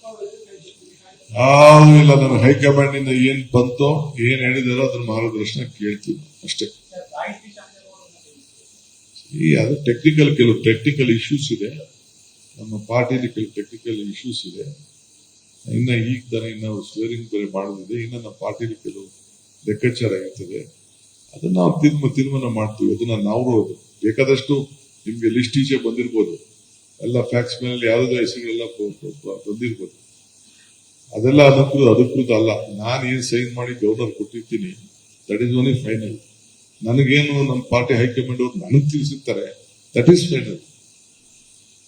ಯಾವುದು ಇಲ್ಲ. ನಾನು ಹೈಕಮಾಂಡ್ ಇಂದ ಏನ್ ಬಂತೋ ಏನ್ ಹೇಳಿದಾರೋ ಅದ್ರ ಮಾರ್ಗದರ್ಶನ ಕೇಳ್ತೀವಿ ಅಷ್ಟೇ. ಅದು ಕೆಲವು ಟೆಕ್ನಿಕಲ್ ಇಶ್ಯೂಸ್ ಇದೆ ನಮ್ಮ ಪಾರ್ಟಿಲಿ, ಕೆಲವು ಟೆಕ್ನಿಕಲ್ ಇಶ್ಯೂಸ್ ಇದೆ. ಇನ್ನ ಈಗ ತಾನೇ ನಾವು ಸ್ವೇರಿಂಗ್ ಬೇರೆ ಮಾಡೋದಿದೆ. ಇನ್ನ ನಮ್ಮ ಪಾರ್ಟಿಲಿ ಕೆಲವು ಲೆಕ್ಕಾಚಾರ ಇರ್ತದೆ. ಅದನ್ನ ನಾವು ತೀರ್ಮಾನ ಮಾಡ್ತೀವಿ. ಅದನ್ನ ನಾವು ಬೇಕಾದಷ್ಟು ನಿಮ್ಗೆ ಲಿಸ್ಟ್ ಈಚೆ ಬಂದಿರ್ಬೋದು, ಎಲ್ಲ ಫ್ಯಾಕ್ಸ್ ಮೇಲೆ ಯಾವ್ದಾದ್ರು ಹೆಸರುಗಳೆಲ್ಲ ಬಂದಿರ್ಬೋದು. ಅದೆಲ್ಲ ಅಧಿಕೃತ ಅಲ್ಲ. ನಾನು ಏನ್ ಸೈನ್ ಮಾಡಿ ಗವರ್ನರ್ ಕೊಟ್ಟಿರ್ತೀನಿ, ದಟ್ ಈಸ್ ಓನ್ಲಿ ಫೈನಲ್. ನನಗೇನು ನಮ್ಮ ಪಾರ್ಟಿ ಹೈಕಮಾಂಡ್ ಅವರು ನನಗೆ ತಿಳಿಸಿರ್ತಾರೆ, ದಟ್ ಈಸ್ ಫೈನಲ್.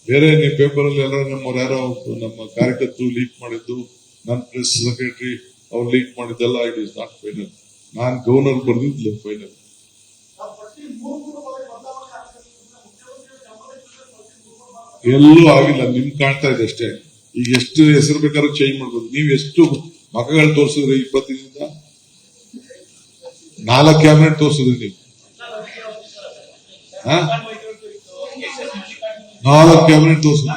ಬೇರೆ ನೀವು ಪೇಪರ್ ಅಲ್ಲಿ ಎಲ್ಲ ನಮ್ಮವ್ರು ಯಾರೋ ನಮ್ಮ ಕಾರ್ಯಕರ್ತರು ಲೀಕ್ ಮಾಡಿದ್ದು, ನನ್ನ ಪ್ರೆಸ್ ಸೆಕ್ರೆಟರಿ ಅವ್ರು ಲೀಕ್ ಮಾಡಿದ್ದೆಲ್ಲ ಇಟ್ ಇಸ್ ನಾಟ್ ಫೈನಲ್. ನಾನು ಗವರ್ನರ್ ಬರ್ದಿದ್ದಿಲ್ಲ ಫೈನಲ್. ಎಲ್ಲೂ ಆಗಿಲ್ಲ, ನಿಮ್ ಕಾಣ್ತಾ ಇದೆ ಅಷ್ಟೇ. ಈಗ ಎಷ್ಟು ಹೆಸರು ಬೇಕಾದ್ರೂ ಚೇಂಜ್ ಮಾಡ್ಬೋದು. ನೀವು ಎಷ್ಟು ಮಖಗಳು ತೋರಿಸಿದ್ರಿ 20 ದಿನದಿಂದ? 4 ಕ್ಯಾಬಿನೆಟ್ ತೋರಿಸಿದ್ರಿ ನೀವು. 4 ಕ್ಯಾಬಿನೆಟ್ ತೋರಿಸಿದ್ರಿ.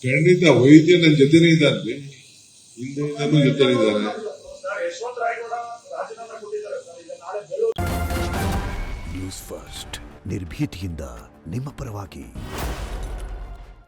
ಖಂಡಿತ ವೈದ್ಯ ನನ್ನ ಜೊತೆನೇ ಇದ್ದಾನೆ, ಹಿಂದೆಯಿಂದನೂ ಜೊತೆ ಇದ್ದಾರೆ. ನ್ಯೂಸ್ ಫಸ್ಟ್ ನಿರ್ಭೀತಿಯಿಂದ ನಿಮ್ಮ ಪರವಾಗಿ.